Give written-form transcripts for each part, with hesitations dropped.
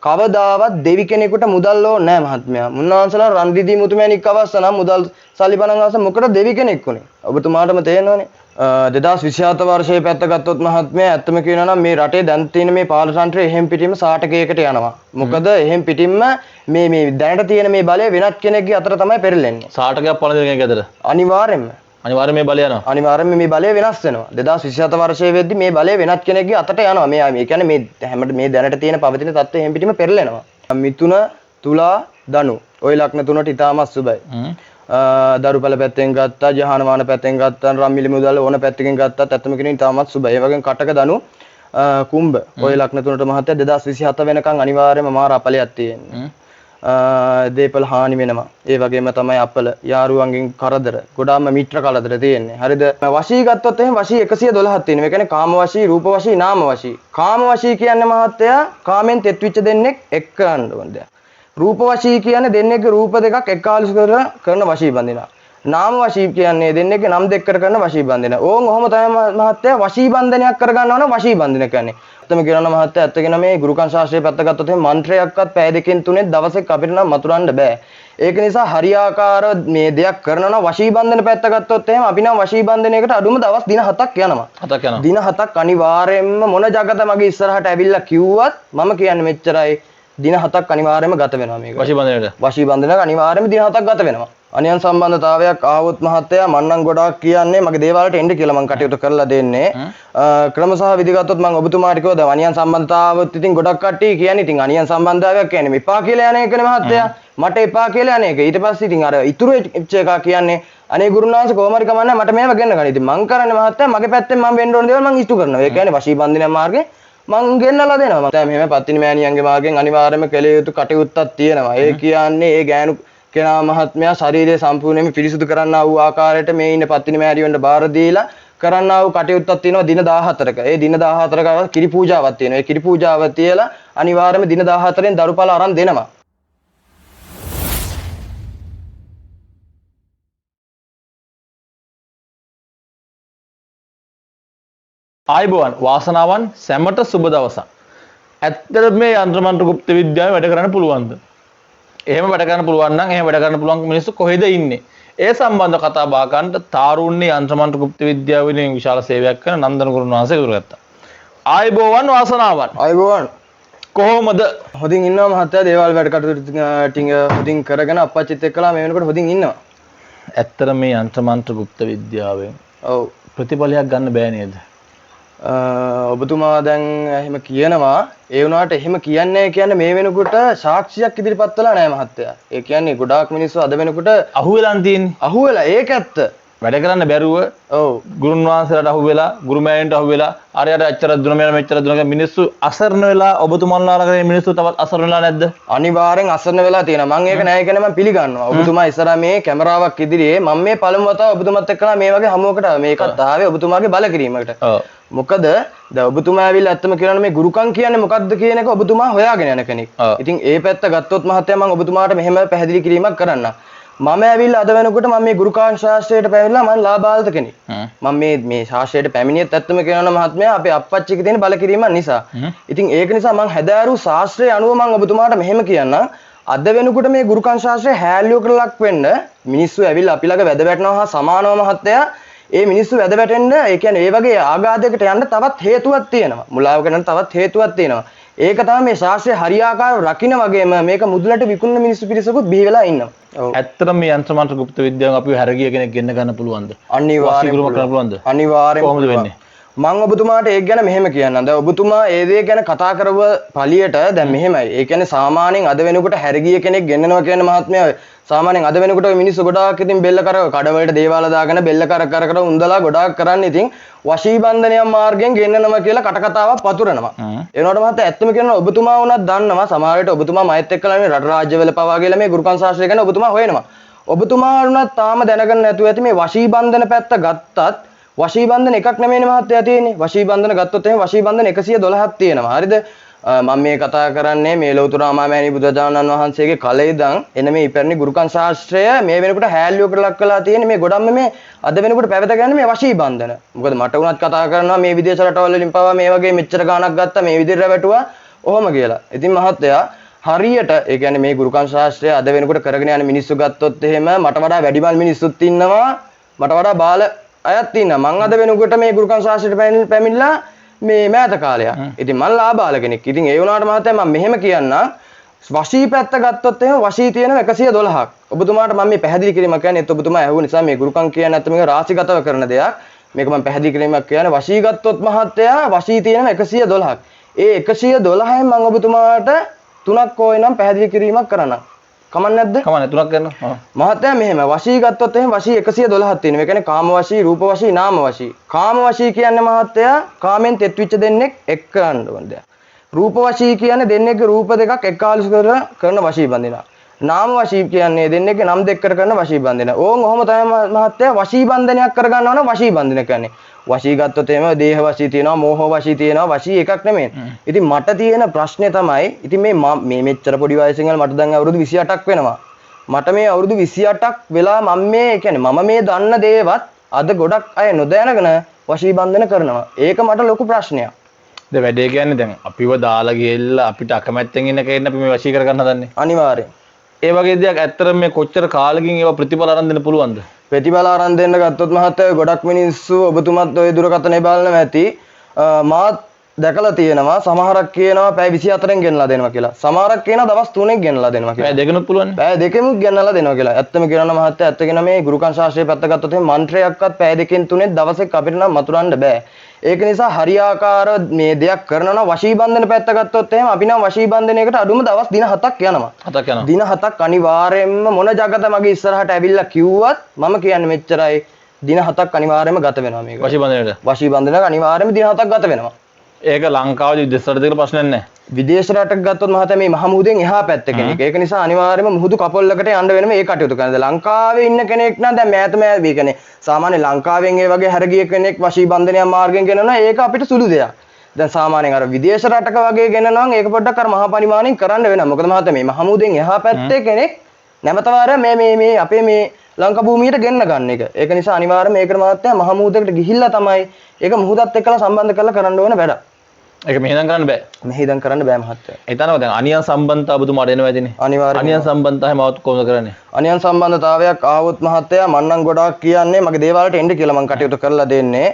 කවදාවත් දෙවි කෙනෙකුට මුදල් ඕනේ නැහැ මහත්මයා. මුන්නාන්සලා රන් රිදී මුතුමැණික් අවශ්‍ය නම් මුදල් සල්ලි බණන් අවශ්‍ය මොකටද දෙවි කෙනෙක් උනේ? ඔබතුමාටම තේරෙනවනේ. 2027 වර්ෂයේ පැත්ත ගත්තොත් මහත්මයා ඇත්තම කියනවා නම් මේ රටේ දැන් තියෙන මේ පාලතන්ත්‍රය එහෙම් පිටින්ම සාටකයකට යනවා. මොකද එහෙම් පිටින්ම මේ දැනට තියෙන මේ බලය වෙනත් කෙනෙක්ගේ අතර තමයි පෙරලෙන්නේ. සාටකයක් පලන දෙන කෙනෙක් අතර. අනිවාර්යෙන්ම. අනිවාර්යෙන් මේ බලය යනවා. අනිවාර්යෙන්ම මේ බලය වෙනස් වෙනවා. 2027 වර්ෂයේ වෙද්දී මේ බලය වෙනත් කෙනෙක්ගේ අතට යනවා. මේ කියන්නේ මේ හැමද මේ දැනට තියෙන පවතින තත්ත්වය එහෙම් පිටින්ම පෙරලෙනවා. මිථුන, තුලා, ධනු. ওই ලග්න තුනට ඉතාමත් සුබයි. දරුපල පැත්තෙන් ගත්තා, ජහානමාන පැත්තෙන් ගත්තා, රම්මිලි මුදල් ඕන පැත්තකින් ගත්තත් ඇත්තම කෙනෙක් ඉතාමත් සුබයි. ඒ වගේම කටක ධනු, කුම්භ. ওই ලග්න තුනට මහත්ය 2027 වෙනකන් අනිවාර්යයෙන්ම මාර අපලයක් තියෙනවා. දේපල හානි වෙනවා. ඒ වගේම තමයි අපල යාරුවන්ගෙන් කරදර, ගොඩාක්ම මිත්‍ර කරදර තියෙන්නේ. හරිද? වශී ගත්තොත් එහෙනම් වශී 112ක් තියෙනවා. ඒ කියන්නේ කාම වශී, රූප වශී, නාම වශී. කාම වශී කියන්නේ මහත්තයා කාමෙන් තෙත් විච්ච දෙන්නෙක් එක් කරන්න ඕනේ. රූප වශී කියන්නේ දෙන්නෙක්ගේ රූප දෙකක් එක්කාලු කරන වශී බඳිනවා. නාම වශී කියන්නේ දෙන්නෙක්ගේ නම් දෙක කරන වශී බඳිනවා. ඕන් ඔහොම තමයි මහත්තයා වශී බන්ධනයක් කරගන්නවා නම් වශී බන්ධන කියන්නේ. ඇත්තම කියනවා මහත්තයා ඇත්තගෙන මේ ගුරුකන් ශාස්ත්‍රයේ පැත්ත ගත්තොත් එහෙනම් මන්ත්‍රයක්වත් පැය දෙකෙන් තුනේ දවසක අපිට නම් මතුරන්න බෑ. ඒක නිසා හරියාකාර මේ දෙයක් කරනවා නම් වශී බන්ධන පැත්ත ගත්තොත් එහෙනම් අපි නම් වශී බන්ධනයකට අඩුම දවස් දින 7ක් යනවා. 7ක් යනවා. දින 7ක් අනිවාර්යයෙන්ම මොන జగත මගේ ඉස්සරහට ඇවිල්ලා කිව්වත් මම කියන්නේ මෙච්චරයි. දින 7ක් අනිවාර්යයෙන්ම ගත වෙනවා මේක. වශී බන්ධනයට. වශී බන්ධනයක අනිවාර්යයෙන්ම දින 7ක් ගත වෙනවා. අනියන් සම්බන්ධතාවයක් ආවොත් මහත්තයා මන්නම් ගොඩාක් කියන්නේ මගේ දේවාලට එන්න කියලා මම කටයුතු කරලා දෙන්නේ. ක්‍රම සහ විදි ගත්තොත් මම ඔබතුමාට කිව්වා දැන් අනියන් සම්බන්ධතාවොත් ඉතින් ගොඩක් කට්ටිය කියන්නේ ඉතින් අනියන් සම්බන්ධතාවයක් කියන්නේ මෙපා කියලා යන එකනේ මහත්තයා. මට එපා කියලා යන එක. ඊට පස්සේ ඉතින් අර ඉතුරු එක කියන්නේ අනේ ගුරුනාංශ කොහොම හරි කමන්නේ මට මේව ගෙන්න ගන්න. ඉතින් මං කරන්නේ මහත්තයා මගේ පැත්තෙන් මම වෙන්න ඕන දේවල් මං ඉෂ්ට කරනවා. ඒ කියන්නේ වශී බන්ධනය මාර්ගේ මං ගෙන්නලා දෙනවා. මම දැන් මෙහෙම පත්තිනි මෑණියන්ගේ මාර්ගෙන් අනිවාර්යයෙන්ම කළ යුතු කටයුත්තක් තියෙනවා. ඒ කියන්නේ ඒ ගෑනු කෙනා මහත්මයා ශරීරය සම්පූර්ණයෙන්ම පිරිසිදු කරන්නා වූ ආකාරයට මේ ඉන්න පත්තිනි මෑණියන්ට බාර දීලා කරන්නා වූ කටයුත්තක් තියෙනවා දින 14ක. ඒ දින 14ක කිරි පූජාවක් තියෙනවා. ඒ කිරි පූජාව තියලා අනිවාර්යයෙන්ම දින 14න් දරුපල අරන් දෙනවා. ආයිබෝවන් වාසනාවන් සැමට සුබ දවසක්. ඇත්තට මේ යంత్ర මන්ත්‍ර গুপ্ত විද්‍යාවේ වැඩ කරන්න පුළුවන්ද? එහෙම වැඩ කරන්න පුළුවන් නම් එහෙම වැඩ කරන්න පුළුවන් මිනිස්සු කොහෙද ඉන්නේ? ඒ සම්බන්ධ කතා බහ ගන්න තාරුණ්‍ය යంత్ర මන්ත්‍ර গুপ্ත විද්‍යාව වෙනුවෙන් විශාල සේවයක් කරන නන්දන ගුරුන් වහන්සේ ඉවරගත්තා. ආයිබෝවන් වාසනාවන්. ආයිබෝවන්. කොහොමද? හොඳින් ඉන්නවා මහත්තයා දේවල් වැඩ කටයුතු ටික හොඳින් කරගෙන අප්පච්චිත් එක්කලා මේ වෙනකොට හොඳින් ඉන්නවා. ඇත්තට මේ යంత్ర මන්ත්‍ර গুপ্ত විද්‍යාවෙන් ඔව් ප්‍රතිඵලයක් ගන්න බෑ නේද? ඔබතුමා දැන් එහෙම කියනවා ඒ වුණාට එහෙම කියන්නේ මේ වෙනකොට සාක්ෂියක් ඉදිරිපත් වෙලා නැහැ මහත්තයා. ඒ කියන්නේ ගොඩාක් මිනිස්සු අද වෙනකොට අහුවෙලා තියෙන්නේ. අහුවෙලා ඒක ඇත්ත. වැඩ කරන්න බැරුව ඔව් ගුරුන් වහන්සේලාට අහුවෙලා ගුරු මෑණින්ට අහුවෙලා අරයට අච්චර දුන මෙච්චර දුන මිනිස්සු අසරණ වෙලා ඔබතුමාලා ළඟ මිනිස්සු තවත් අසරණ වෙලා නැද්ද? අනිවාර්යෙන් අසරණ වෙලා තියෙනවා. මම ඒක නෑ කියන මම පිළිගන්නවා. ඔබතුමා ඉස්සරහා මේ කැමරාවක් ඉදිරියේ මම මේ පළමු වතාව ඔබතුමාත් එක්කලා මේ වගේ හමුවකට මේකත් ආවේ ඔබතුමාගේ බල කිරීමකට. ඔව්. මොකද දැන් ඔබතුමා ඇවිල්ලා ඇත්තම කියනවා මේ ගුරුකම් කියන්නේ මොකක්ද කියන එක ඔබතුමා හොයාගෙන යන කෙනෙක්. ඉතින් ඒ පැත්ත ගත්තොත් මහත්තයා මම ඔබතුමාට මෙහෙම පැහැදිලි කිරීමක් කරන්න. මම ඇවිල්ලා අද වෙනකොට මම මේ ගුරුකාංශ ශාස්ත්‍රයට පැමිණලා මම ලාභාල්ත කෙනෙක්. මම මේ ශාස්ත්‍රයට පැමිණියත් ඇත්තම කියනවා මහත්මයා අපේ අප්පච්චිගේ තියෙන බල කිරීමක් නිසා. ඉතින් ඒක නිසා මම හැදෑරු ශාස්ත්‍රයේ අනුව මම ඔබතුමාට මෙහෙම කියන්නම්. අද වෙනකොට මේ ගුරුකාංශ ශාස්ත්‍රයේ හැල්ලුවකට ලක් වෙන්න මිනිස්සු ඇවිල්ලා අපි ළඟ වැද වැටෙනවා හා සමානව මහත්තයා. ඒ මිනිස්සු වැද වැටෙන්න ඒ කියන්නේ ඒ වගේ ආඝාතයකට යන්න තවත් හේතුවක් තියෙනවා. මුලාවකට යන්න තවත් හේතුවක් තියෙනවා. ඒක තමයි මේ ශාස්ත්‍රය හරියාකාරව රකින්න වගේම මේක මුදලට විකුණන මිනිස්සු පිරිසකුත් බිහි වෙලා ඉන්නවා. ඔව්. ඇත්තටම මේ යంత్ర මන්ත්‍ර গুপ্ত විද්‍යාවෙන් අපිව හැරගිය කෙනෙක් ගෙන්න ගන්න පුළුවන්ද? අනිවාර්යයෙන්ම අනිවාර්යයෙන්ම කොහොමද වෙන්නේ? මම ඔබතුමාට ඒක ගැන මෙහෙම කියන්නම්. දැන් ඔබතුමා ඒ දේ ගැන කතා කරව පළියට දැන් මෙහෙමයි. ඒ කියන්නේ සාමාන්‍යයෙන් අද වෙනකොට හැරගිය කෙනෙක් ගෙන්නනවා කියන මහත්මයා සාමාන්‍යයෙන් අද වෙනකොට මිනිස්සු ගොඩාක් ඉතින් බෙල්ල කර කඩවලට දේවාල දාගෙන බෙල්ල කර උන්දලා ගොඩාක් කරන්නේ ඉතින් වශී බන්ධනයන් මාර්ගයෙන් ගෙන්නනවා කියලා කට කතාවක් පතුරනවා. ඒ වුණාට මහත්තයා ඇත්තම කියනවා ඔබතුමා වුණත් දන්නවා සමහර විට ඔබතුමා මයිත් එක්කලා මේ රට රාජ්‍යවල පවා කියලා මේ ගුරුකම් ශාස්ත්‍රය ගැන ඔබතුමා හොයනවා. ඔබතුමා වුණත් තාම දැනගන්න නැතුව ඇති මේ වශී බන්ධන පැත්ත ගත්තත් වශී බන්ධන එකක් නෙමෙයිනේ මහත්තයා තියෙන්නේ. වශී බන්ධන ගත්තොත් එහෙනම් වශී බන්ධන 112ක් තියෙනවා. හරිද? මම මේ කතා කරන්නේ මේ ලෞතර අමාමෑණී බුදුරජාණන් වහන්සේගේ කලේ ඉඳන් එන මේ ඉපැරණි ගුරුකම් ශාස්ත්‍රය මේ වෙනකොට හැල්ලුවකට ලක් වෙලා තියෙන මේ ගොඩක්ම මේ අද වෙනකොට පැවත ගන්න මේ වශී බන්ධන. මොකද මට උනත් කතා කරනවා මේ විදේශ රටවල වලින් පවා මේ වගේ මෙච්චර ගාණක් ගත්තා මේ විදිහට රැවටුවා. ඔහොම කියලා. ඉතින් මහත්තයා හරියට ඒ කියන්නේ මේ ගුරුකම් ශාස්ත්‍රය අද වෙනකොට කරගෙන යන මිනිස්සු ගත්තොත් එහෙම මට වඩා වැඩිමල් මිනිස්සුත් ඉන්නවා මට වඩා බාල අයත් ඉන්නවා. මං අද වෙනකොට මේ ගුරුකම් ශාස්ත්‍රයට පැමිණලා මේ මෑත කාලයක්. ඉතින් මං ලාබාල කෙනෙක්. ඉතින් ඒ වුණාට මහත්තයා මම මෙහෙම කියන්නම් වශී පැත්ත ගත්තොත් එහෙම වශී තියෙන 112ක්. ඔබතුමාට මම මේ පැහැදිලි කිරීමක් කියන්නේ ඔබතුමා ඇහුව නිසා මේ ගුරුකම් කියන්නේ නැත්නම් මේක රාශිගතව කරන දෙයක්. මේක මම පැහැදිලි කිරීමක් කියන්නේ වශී ගත්තොත් මහත්තයා වශී තියෙන 112ක්. ඒ 112න් මම ඔබතුමාට තුනක් ඕයි නම් පැහැදිලි කිරීමක් කරන්න. කමක් නැද්ද? කමක් නැහැ තුනක් කරනවා. මහත්තයා මෙහෙම වශී ගත්තොත් එහෙම වශී 112ක් තියෙනවා. ඒ කියන්නේ කාම වශී, රූප වශී, නාම වශී. කාම වශී කියන්නේ මහත්තයා කාමෙන් තෙත් විච්ච දෙන්නෙක් එක් කරන්න ඕන දෙයක්. රූප වශී කියන්නේ දෙන්නෙක්ගේ රූප දෙකක් එක්කාලු කරන වශී බඳිනවා. නාම වශී කියන්නේ දෙන්නෙක්ගේ නම් දෙකකට කරන වශී බඳිනවා. ඕන් ඔහොම තමයි මහත්තයා වශී බන්ධනයක් කරගන්නවා නම් වශී බන්ධන කියන්නේ. වශී ගත්තොත් එහෙම දේහ වශී තියෙනවා, මෝහ වශී තියෙනවා, වශී එකක් නෙමෙයි. ඉතින් මට තියෙන ප්‍රශ්නේ තමයි ඉතින් මේ මෙච්චර පොඩි වයසින් මට දැන් අවුරුදු 28ක් වෙනවා. මට මේ අවුරුදු 28ක් වෙලා මම මේ කියන්නේ මම මේ දන්න දේවත් අද ගොඩක් අය නොදැනගෙන වශී බන්ධන කරනවා. ඒක මට ලොකු ප්‍රශ්නයක්. දැන් වැඩේ කියන්නේ දැන් අපිව දාලා ගිහිල්ලා අපිට අකමැත්තෙන් ඉන්න කෙනෙක් අපි මේ වශී කර ගන්න හදන්නේ. අනිවාර්යෙන්. ඒ වගේ දෙයක් ඇත්තටම මේ කොච්චර කාලෙකින් ඒවා ප්‍රතිඵල අරන් දෙන්න පුළුවන්ද? ප්‍රතිඵල අරන් දෙන්න ගත්තොත් මහත්තයා ගොඩක් මිනිස්සු ඔබතුමත් ওই දුරකථනේ බලනවා ඇති. මාත් දැකලා තියෙනවා සමහරක් කියනවා පැය 24න් ගෙනලා දෙනවා කියලා. සමහරක් කියනවා දවස් 3ක් ගෙනලා දෙනවා කියලා. පැය දෙකනොත් පුළුවන්. පැය දෙකෙමුත් ගෙනලා දෙනවා කියලා. ඇත්තම කියනවා මහත්තයා ඇත්ත කියන මේ ගුරුකම් ශාස්ත්‍රයේ පැත්ත ගත්තොත් එහෙනම් මන්ත්‍රයක්වත් පැය දෙකෙන් තුනෙන් දවසක් අපිට නම් මතුරන්න බෑ. ඒක නිසා හරියාකාර මේ දෙයක් කරනවා නම් වශී බන්ධන පැත්ත ගත්තොත් එහෙනම් අපි නම් වශී බන්ධනයකට අඩුම දවස් දින 7ක් යනවා. 7ක් යනවා. දින 7ක් අනිවාර්යයෙන්ම මොන జగත මගේ ඉස්සරහට ඇවිල්ලා කිව්වත් මම කියන්නේ මෙච්චරයි. දින 7ක් අනිවාර්යයෙන්ම ගත වෙනවා මේක. වශී බන්ධනයට. වශී බන්ධනයක අනිවාර්යයෙන්ම දින 7ක් ගත වෙනවා. ඒක ලංකාවේ විදේශ රට දෙක ප්‍රශ්නයක් නැහැ. විදේශ රටක ගත්තොත් මහත්තයා මේ මහමුහුදෙන් එහා පැත්ත කෙනෙක්. ඒක නිසා අනිවාර්යයෙන්ම මුහුදු කපොල්ලකට යන්න වෙන මේ කටයුතු කරනවා. ලංකාවේ ඉන්න කෙනෙක් නම් දැන් මෑත මේ කියන්නේ සාමාන්‍ය ලංකාවෙන් ඒ වගේ හැරගිය කෙනෙක් වශී බන්ධනය මාර්ගයෙන් ගෙනනවා ඒක අපිට සුළු දෙයක්. දැන් සාමාන්‍යයෙන් අර විදේශ රටක වගේ ගෙනනවා ඒක පොඩ්ඩක් අර මහා පරිමාණයෙන් කරන්න වෙනවා. මොකද මහත්තයා මේ මහමුහුදෙන් එහා පැත්තේ කෙනෙක් නැමත වාරය මේ අපේ මේ ලංකා භූමියට ගෙන්න ගන්න එක. ඒක නිසා අනිවාර්යයෙන්ම මේකට මහත්තයා මහමුහුදකට ගිහිල්ලා තමයි ඒක මුහුදත් එක්කලා සම්බන්ධ කරලා කරන්න ඕන වැඩ. ඒක මෙහෙනම් කරන්න බෑ. මෙහෙදම් කරන්න බෑ මහත්තයා. හිතනවා දැන් අනියන් සම්බන්ධතාව ඔබතුමාට එනවා ඇතිනේ. අනිවාර්යයෙන්. අනියන් සම්බන්ධතාවය මවත් කොහොමද කරන්නේ? අනියන් සම්බන්ධතාවයක් ආවොත් මහත්තයා මම නම් ගොඩාක් කියන්නේ මගේ දේවාලට එන්න කියලා මම කටයුතු කරලා දෙන්නේ.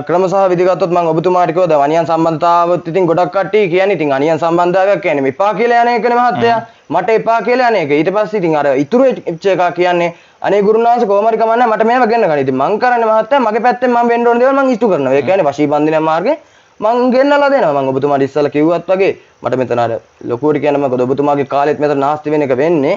ක්‍රම සහ විධි ගත්තොත් මම ඔබතුමාට කිව්වා දැන් අනියන් සම්බන්ධතාවත් ඉතින් ගොඩක් කට්ටිය කියන්නේ ඉතින් අනියන් සම්බන්ධතාවයක් කියන්නේ මෙපා කියලා යන එකනේ මහත්තයා. මට එපා කියලා යන එක. ඊට පස්සේ ඉතින් අර ඉතුරු එක කියන්නේ අනේ ගුරුනාංශ කොහොම හරි කමන්නේ මට මේව ගෙන්න ගන්න. ඉතින් මං කරන්නේ මහත්තයා මගේ පැත්තෙන් මම වෙන්න ඕන දේවල් මං ඉෂ්ටු කරනවා. ඒ කියන්නේ වශී බන්ධනය මාර්ගේ මං ගෙන්නලා දෙනවා. මං ඔබතුමාට ඉස්සලා කිව්වත් වගේ මට මෙතන අර ලොකුවට කියන්න මොකද ඔබතුමාගේ කාලෙත් මෙතන නාස්ති වෙන එක වෙන්නේ.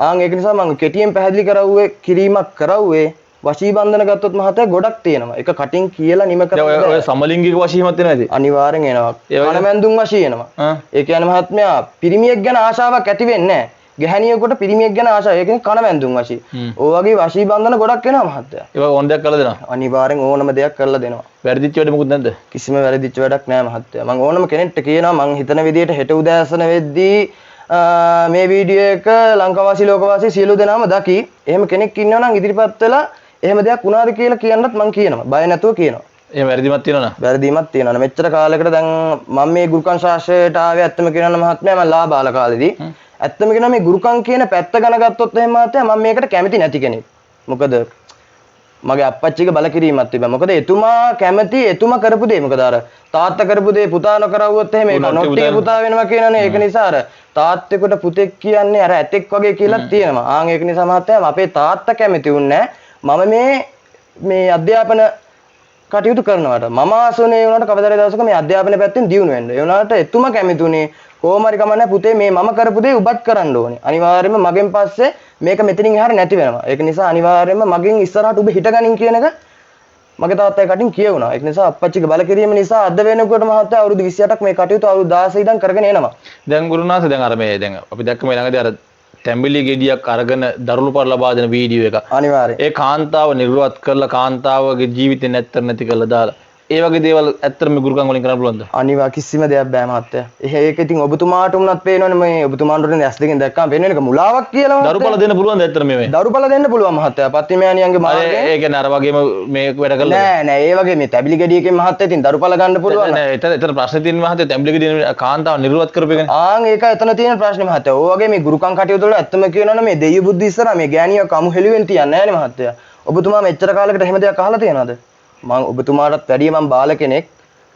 ආන් ඒක නිසා මං කෙටියෙන් පැහැදිලි කරවුවේ කිරීමක් කරවුවේ වශී බන්ධන ගත්තොත් මහත්තයා ගොඩක් තියෙනවා. ඒක කටින් කියලා නිම කරලා ඔය සමලිංගික වශීමත් වෙනවා ඇති. අනිවාර්යෙන් එනවා. කණමැන්දුම් වශී එනවා. ඒ කියන්නේ මහත්මයා පිරිමියෙක් ගැන ආශාවක් ඇති වෙන්නේ නැහැ. ගැහණියෙකුට පිරිමියෙක් ගැන ආශාව. ඒ කියන්නේ කණමැන්දුම් වශී. ඔය වගේ වශී බන්ධන ගොඩක් වෙනවා මහත්තයා. ඒක ඕන දෙයක් කරලා දෙනවා. අනිවාර්යෙන් ඕනම දෙයක් කරලා දෙනවා. වැරදිච්ච වැඩ මොකුත් නැද්ද? කිසිම වැරදිච්ච වැඩක් නැහැ මහත්තයා. මම ඕනම කෙනෙක්ට කියනවා මං හිතන විදියට හෙට උදෑසන වෙද්දී මේ වීඩියෝ එක ලංකාවාසී ලෝකවාසී සියලු දෙනාම දකි. එහෙම කෙනෙක් ඉන්නවා නම් ඉදිරිපත් වෙලා එහෙම දෙයක් වුණාද කියලා කියන්නත් මං කියනවා. බය නැතුව කියනවා. එහෙම වැරදිමත් තියෙනවද? වැරදීමක් තියෙනවා. මෙච්චර කාලයකට දැන් මම මේ ගුරුකම් ශාස්ත්‍රයට ආවේ ඇත්තම කියනවා මහත්මයා මම ලාබාල කාලෙදී. ඇත්තම කියනවා මේ ගුරුකම් කියන පැත්ත ගණ ගත්තොත් එහෙම මහත්තයා මම මේකට කැමති නැති කෙනෙක්. මොකද මගේ අප්පච්චිගේ බල කිරීමක් තිබ්බා. මොකද එතුමා කැමති එතුමා කරපු දේ. මොකද අර තාත්තා කරපු දේ පුතා නොකරවුවොත් එහෙම ඒක නොට්ටිය පුතා වෙනවා කියනනේ. ඒක නිසා අර තාත්තෙකුට පුතෙක් කියන්නේ අර ඇතෙක් වගේ කියලා තියෙනවා. ආන් ඒක නිසා මහත්තයා අපේ තාත්තා කැමති වුණේ නැහැ. මම මේ අධ්‍යාපන කටයුතු කරනවට මම ආසුනේ වුණාට කවදාද දවසක මේ අධ්‍යාපන පැත්තෙන් දියුණු වෙන්න. ඒ වුණාට එතුමා කැමතුනේ කොහොම හරි කමන්නේ පුතේ මේ මම කරපු දේ ඔබත් කරන්න ඕනේ. අනිවාර්යයෙන්ම මගෙන් පස්සේ මේක මෙතනින් එහාට නැති වෙනවා. ඒක නිසා අනිවාර්යයෙන්ම මගෙන් ඉස්සරහට ඔබ හිටගනින් කියන එක මගේ තාත්තයි කටින් කියවුණා. ඒක නිසා අප්පච්චිගේ බල කිරීම නිසා අද වෙනකොට මහත්තයා අවුරුදු 28ක් මේ කටයුතු අවුරුදු 16 ඉඳන් කරගෙන එනවා. දැන් ගුරුනාථ දැන් අර මේ දැන් අපි දැක්ක මේ ළඟදී අර තැඹිලි ගෙඩියක් අරගෙන දරුණු පර ලබා දෙන වීඩියෝ එක. අනිවාර්යයෙන්. ඒ කාන්තාව නිර්වත් කරලා කාන්තාවගේ ජීවිතේ නැත්තර නැති කරලා දාලා ඒ වගේ දේවල් ඇත්තටම මේ ගුරුකම් වලින් කරන්න පුළුවන්ද? අනිවා කිසිම දෙයක් බෑ මහත්තයා. ඒක ඉතින් ඔබතුමාට උනත් පේනවනේ මේ ඔබතුමාට උනේ ඇස් දෙකෙන් දැක්කම පේන එක මුලාවක් කියලා මහත්තයා. දරුපල දෙන්න පුළුවන්ද ඇත්තටම මේ? දරුපල දෙන්න පුළුවන් මහත්තයා. පත්තිමෑණියන්ගේ මාර්ගයෙන්. ඒ කියන්නේ අර වගේම මේ වැඩ කළා. නෑ නෑ ඒ වගේ මේ තැබිලි ගෙඩියකින් මහත්තයා ඉතින් දරුපල ගන්න පුළුවන්. නෑ එතන ප්‍රශ්නේ තියෙන මහත්තයා තැඹිලි ගෙඩිය කාන්තාව නිර්වත් කරපේකනේ. ඒක එතන තියෙන ප්‍රශ්නේ මහත්තයා. ඔය වගේ මේ ගුරුකම් කටයුතු වල ඇත්තම කියනවනේ මේ දෙයිය බුද්ධ ඉස්සරහා මේ ගෑණියව කමු හෙළුවෙන් තියන්නේ නෑනේ මහත්තයා. ඔබතුමා මෙච්චර කාලයකට එහෙම දෙයක් අහලා තියෙනවද? මම ඔබතුමාටත් වැඩිය මම බාල කෙනෙක්.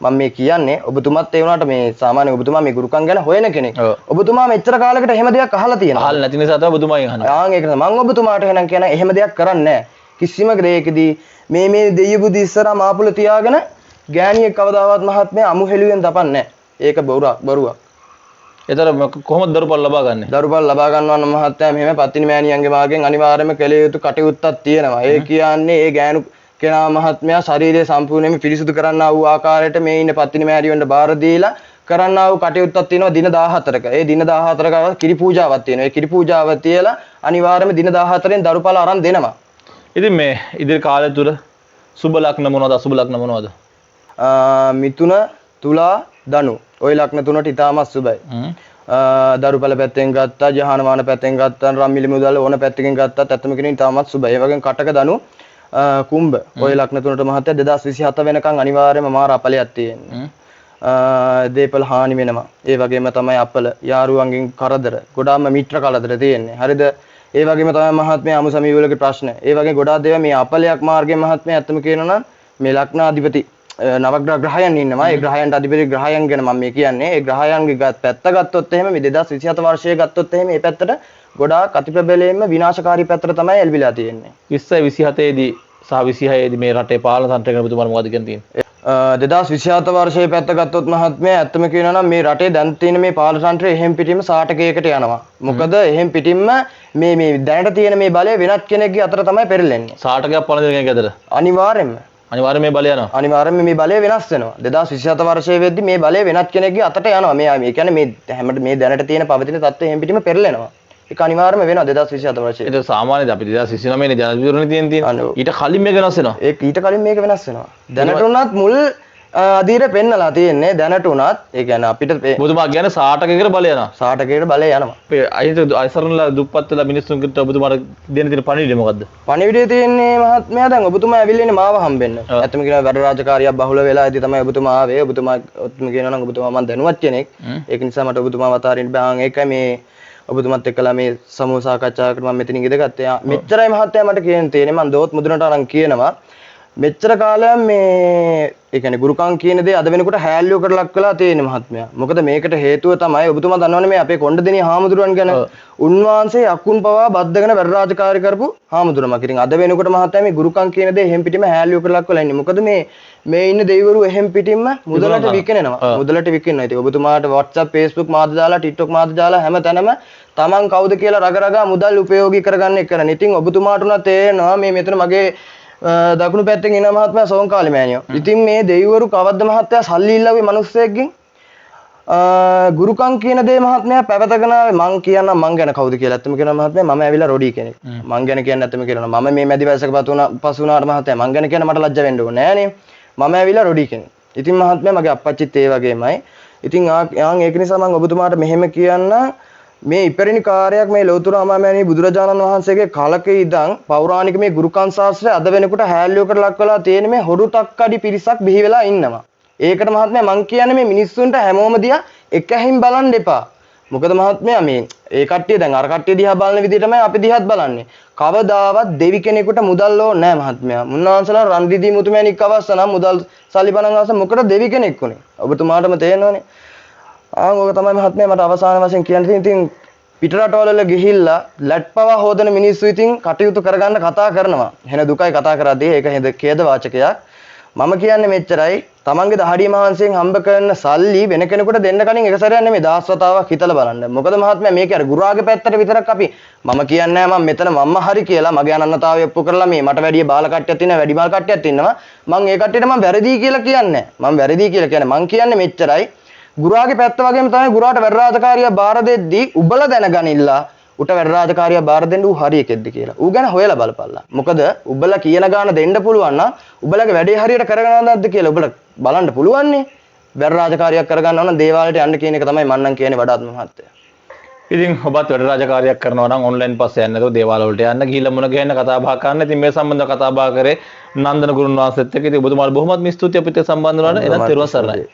මම මේ කියන්නේ ඔබතුමාත් ඒ වුණාට මේ සාමාන්‍ය ඔබතුමා මේ ගුරුකම් ගැන හොයන කෙනෙක්. ඔබතුමා මෙච්චර කාලයකට එහෙම දෙයක් අහලා තියෙනවද? අහලා නැති නිසා තමයි ඔබතුමාගෙන් අහනවා. ඒක තමයි. මම ඔබතුමාට එහෙනම් කියන එහෙම දෙයක් කරන්නේ නෑ. කිසිම දෙයකදී මේ දෙයිය බුද්ධ ඉස්සරහා මාපුල තියාගෙන ගෑණියෙක් කවදාවත් මහත්මයා අමු හෙළුවෙන් දපන්නේ නෑ. ඒක බොරුවක්. ඒතර කොහොමද දරුපල් ලබා ගන්නෙ? දරුපල් ලබා ගන්නවා නම් මහත්තයා මෙහෙම පත්තිනි මෑණියන්ගේ මාගෙන් අනිවාර්යයෙන්ම කළ යුතු කටයුත්තක් තියෙනවා. ඒ කියන්නේ ඒ ගෑනු කෙනා මහත්මයා ශරීරය සම්පූර්ණයෙන්ම පිරිසිදු කරන්නා වූ ආකාරයට මේ ඉන්න පත්තිනි මෑණියන්ට බාර දීලා කරන්නා වූ කටයුත්තක් තියෙනවා දින 14ක. ඒ දින 14ක කිරි පූජාවක් තියෙනවා. ඒ කිරි පූජාව තියලා අනිවාර්යයෙන්ම දින 14න් දරුපල් අරන් දෙනවා. ඉතින් මේ ඉදිරි කාලය තුල සුබ ලග්න මොනවද අසුබ ලග්න මොනවද? මිථුන, තුලා, ධනු. ওই ලග්න තුනට ඉතාමත් සුබයි. දරුපල පැත්තෙන් ගත්තා, ජහානමාන පැත්තෙන් ගත්තා, රම්මිලි මුදල් ඕන පැත්තකින් ගත්තත් ඇත්තම කෙනෙක් ඉතාමත් සුබයි. ඒ වගේම කටක ධනු, කුම්භ. ওই ලග්න තුනට මහත්තයා 2027 වෙනකන් අනිවාර්යයෙන්ම මාර අපලයක් තියෙනවා. දේපල හානි වෙනවා. ඒ වගේම තමයි අපල, යාළුවන්ගෙන් කරදර, ගොඩාක්ම මිත්‍ර කරදර තියෙන්නේ. හරිද? ඒ වගේම තමයි මහත්මයා අමු සමීවලගේ ප්‍රශ්න. ඒ වගේ ගොඩාක් දේවල් මේ අපලයක් මාර්ගයෙන් මහත්මයා ඇත්තම කියනවා නම් මේ ලග්නාධිපති නවග්‍රහ ග්‍රහයන් ඉන්නවා. ඒ ග්‍රහයන්ට අධිපති ග්‍රහයන් ගැන මම මේ කියන්නේ. ඒ ග්‍රහයන්ගේ පැත්ත ගත්තොත් එහෙම මේ 2027 වර්ෂයේ ගත්තොත් එහෙම මේ පැත්තට ගොඩාක් අතිප්‍රබලයෙන්ම විනාශකාරී පැත්තට තමයි එල්බිලා තියෙන්නේ. 2027 දී සහ 26 දී මේ රටේ පාලන තන්ත්‍රය ගැන ඔබතුමාට මොකද කියන්න තියෙන්නේ? 2027 වර්ෂයේ පැත්ත ගත්තොත් මහත්මයා ඇත්තම කියනවා නම් මේ රටේ දැන් තියෙන මේ පාලන තන්ත්‍රය එහෙම් පිටින්ම සාටකයකට යනවා. මොකද එහෙම් පිටින්ම මේ දැනට තියෙන මේ බලය වෙනත් කෙනෙක්ගේ අතර තමයි පෙරලෙන්නේ. සාටකයක් පලන දෙන කෙනෙක් අතර. අනිවාර්යෙන්ම මේ බලය යනවා. අනිවාර්යෙන්ම මේ බලය වෙනස් වෙනවා. 2027 වර්ෂයේ වෙද්දි මේ බලය වෙනත් කෙනෙක්ගේ අතට යනවා. මේ කියන්නේ මේ හැමද මේ දැනට තියෙන පවතින තත්ත්වය එහෙම් පිටින්ම පෙරලෙනවා. ඒක අනිවාර්යයෙන්ම වෙනවා 2027 වර්ෂයේ. ඒක සාමාන්‍යද අපි 2029 නේ ජනාධිපතිවරණේ තියෙන. ඊට කලින් මේක වෙනස් වෙනවා. ඊට කලින් මේක වෙනස් වෙනවා. දැනට උනත් මුල් අදීර පෙන්නලා තියෙන්නේ දැනට උනත් ඒ කියන්නේ අපිට ඔබතුමා කියන්නේ සාටකයකට බලය යනවා. සාටකයකට බලය යනවා. අපේ අයිසරණලා දුප්පත් වෙලා මිනිස්සුන්ට ඔබතුමාට දෙන්න තියෙන පණිවිඩය මොකද්ද? පණිවිඩය තියෙන්නේ මහත්මයා දැන් ඔබතුමා ඇවිල්ලා ඉන්නේ මාව හම්බෙන්න. ඇත්තම කියනවා වැඩ රාජකාරියක් බහුල වෙලා ඉදී තමයි ඔබතුමා ආවේ. ඔබතුමා කියනවා නම් ඔබතුමා මම දැනුවත් කෙනෙක්. ඒක නිසා මට ඔබතුමාව අතාරින්න බෑ. ඒකයි මේ ඔබතුමත් එක්කලා මේ සමූහ සාකච්ඡාවකට මම මෙතනින් ඉඳගත්තේ. මෙච්චරයි මහත්තයා මට කියන්න තියෙන්නේ. මම දොත් මුදුනට අරන් කියනවා. මෙච්චර කාලයක් මේ ඒ කියන්නේ ගුරුකම් කියන දේ අද වෙනකොට හැල්ලුවකට ලක් වෙලා තියෙන්නේ මහත්මයා. මොකද මේකට හේතුව තමයි ඔබතුමා දන්නවනේ මේ අපේ කොණ්ඩදෙණිය හාමුදුරුවන් ගැන. උන්වහන්සේ අකුන් පවා බද්දගෙන වැඩ රාජකාරී කරපු හාමුදුරුවමක්. ඉතින් අද වෙනකොට මහත්තයා මේ ගුරුකම් කියන දේ එහෙම් පිටින්ම හැල්ලුවකට ලක් වෙලා ඉන්නේ. මොකද මේ ඉන්න දෙවිවරු එහෙම් පිටින්ම මුදලට විකිනෙනවා. මුදලට විකිනවා. ඉතින් ඔබතුමාට WhatsApp, Facebook මාධ්‍ය දාලා, TikTok මාධ්‍ය දාලා හැම තැනම තමන් කවුද කියලා රගරගා මුදල් උපයෝගී කරගන්න එක කරන්නේ. ඉතින් ඔබතුමාට උනා තේරෙනවා මේ මෙතන මගේ දකුණු පැත්තෙන් එන මහත්මයා සෝංකාලි මෑණියෝ. ඉතින් මේ දෙවිවරු කවද්ද මහත්තයා සල්ලි ඉල්ලුවේ මිනිස්සෙක්ගෙන් ගුරුකම් කියන දේ මහත්මයා පැවතගෙන ආවේ. මං කියන්නම් මං ගැන කවුද කියලා. ඇත්තම කියනවා මහත්මයා මම ඇවිල්ලා රොඩි කෙනෙක්. මං ගැන කියන්නේ ඇත්තම කියනවා මම මේ මැදි වයසක පසු වුණාට මහත්තයා මං ගැන කියන මට ලැජ්ජ වෙන්න ඕනේ නෑනේ. මම ඇවිල්ලා රොඩි කෙනෙක්. ඉතින් මහත්මයා මගේ අප්පච්චිත් ඒ වගේමයි. ඉතින් ඒක නිසා මං ඔබතුමාට මෙහෙම කියන්න මේ ඉපරිණි කාර්යයක් මේ ලෞතර අමාමෑණී බුදුරජාණන් වහන්සේගේ කාලක ඉඳන් පෞරාණික මේ ගුරුකම් ශාස්ත්‍රය අද වෙනකොට හැල්ලුවකට ලක් වෙලා තියෙන මේ හොරු තක්කඩි පිරිසක් බිහි වෙලා ඉන්නවා. ඒකට මහත්මයා මං කියන්නේ මේ මිනිස්සුන්ට හැමෝම දිහා එක ඇහින් බලන්න එපා. මොකද මහත්මයා මේ ඒ කට්ටිය දැන් අර කට්ටිය දිහා බලන විදිහටමයි අපි දිහාත් බලන්නේ. කවදාවත් දෙවි කෙනෙකුට මුදල් ඕනේ නැහැ මහත්මයා. මුන්නාන්සලා රන් දිදී මුතුමැණික් අවශ්‍ය නම් මුදල් සල්ලි බණන් අවශ්‍ය මොකටද දෙවි කෙනෙක් උනේ? ඔබතුමාටම තේරෙනවනේ. ඕක තමයි මහත්මයා මට අවසාන වශයෙන් කියන්න තියෙන්නේ. ඉතින් පිටරටවල ගිහිල්ලා ලැට් පවා හොදන මිනිස්සු ඉතින් කටයුතු කරගන්න කතා කරනවා. එහෙන දුකයි කතා කරද්දී ඒක ඛේද වාචකයක්. මම කියන්නේ මෙච්චරයි. තමන්ගේ දහඩිය මහන්සියෙන් හම්බ කරන සල්ලි වෙන කෙනෙකුට දෙන්න කලින් එක සැරයක් නෙමෙයි 10 වතාවක් හිතලා බලන්න. මොකද මහත්මයා මේක අර ගුරාගේ පැත්තට විතරක් අපි මම කියන්නේ මම මෙතන මම්ම හරි කියලා මගේ අනන්නතාවය ඔප්පු කරලා මේ මට වැඩි බාල කට්ටියක් ඉන්නවා වැඩි බාල කට්ටියක් ඉන්නවා. මම ඒ කට්ටියට මම වැරදි කියලා කියන්නේ නැහැ. මම වැරදි කියලා කියන්නේ මං කියන්නේ මෙච්චරයි. ගුරාගේ පැත්ත වගේම තමයි ගුරාට වැඩ රාජකාරිය බාර දෙද්දී උබලා දැනගනින්න උට වැඩ රාජකාරිය බාර දෙන්න ඌ හරි එකෙක්ද කියලා. ඌ ගැන හොයලා බලපල්ලා. මොකද උඹලා කියන ගාන දෙන්න පුළුවන් නම් උඹලගේ වැඩේ හරියට කරගෙන යනවද කියලා උඹට බලන්න පුළුවන්නේ. වැඩ රාජකාරියක් කරගන්න ඕන දේවාලයට යන්න කියන එක තමයි මන්නම් කියන්නේ වඩාත්ම මහත්තයා. ඉතින් ඔබත් වැඩ රාජකාරියක් කරනවා නම් ඔන්ලයින් පස්සේ යන්න නැතුව දේවාල වලට යන්න ගිහිල්ලා මුණ ගැහෙන්න කතා බහ කරන්න. ඉතින් මේ සම්බන්ධව කතා බහ කරේ නන්දන ගුරුන් වහන්සේත් එක්ක. ඉතින් ඔබතුමාට බොහොමත් ස්තුතියි අපිට සම්බන්ධ වුණාට. එනත් තෙරුවන් සරණයි.